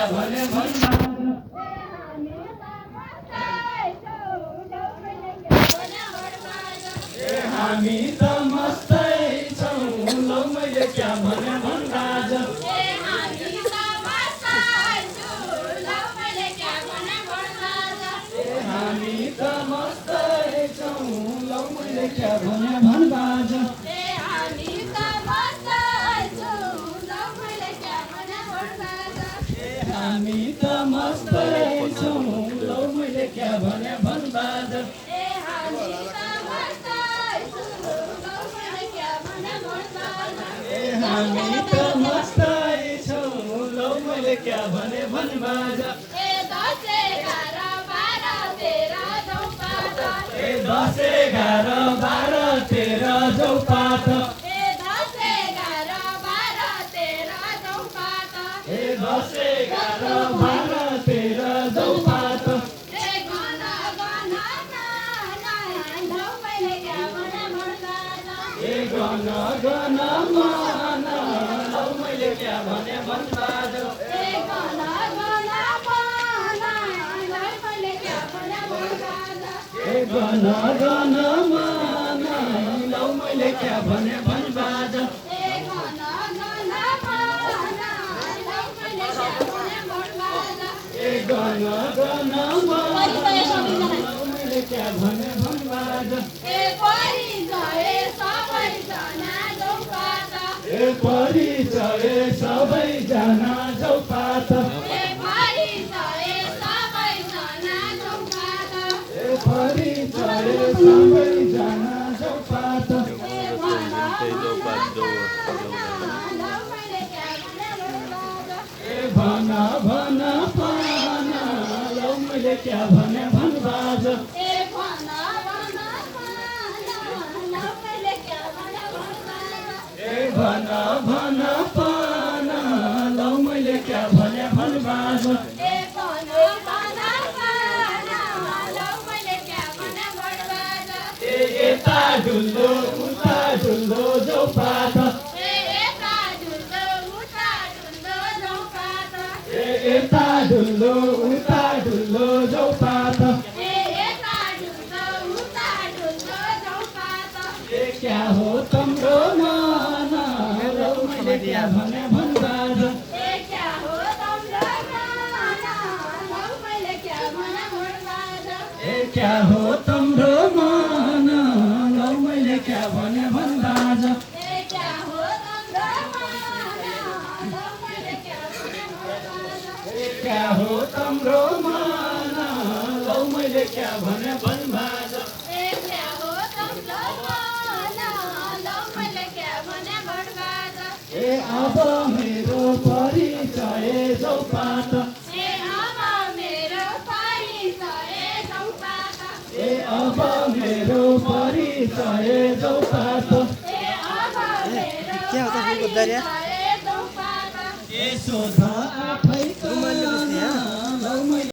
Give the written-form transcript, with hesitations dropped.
क्या भने भन्बाज हामी त मस्तै छौँ लौ मैले क्या भने भन्बाज हामी त मस्तै छौँ लौ मैले क्या भने भन्बाज हामी त मस्तै छौँ लौ मैले क्या भने भन्बाज हामी त मस्तै छौँ लौ मैले क्या भने भन्बाज दसैँ 11 12 13 चौपात दसैँ 11 12 13 चौपात गन गन मन लौ मैले क्या भने भन्बाज गन गन मन लौ मैले क्या भने भन्बाज गन गन मन लौ मैले क्या भने भन्बाज परिचय सबैजना चौपात परिचय सबैजना चौपात भन भन पान लौ मैले क्या भने भन्बाज भन भन पान लौ मैले क्या भने भन्बाज यता ढुल्लो उता ढुल्लो चौपात यता ढुल्लो उता ढुल्लो चौपात क्या हो तम्रो मन लौ मैले क्या भने भन्बाज क्या हो तम्रो मन लौ मैले क्या भने भन्बाज क्या हो तम्रो मन लौ मैले क्या भने भन्बाज अब मेरो परिचय चौपात अब मेरो परिचय चौपात क्या होता है दरिया सोध आठ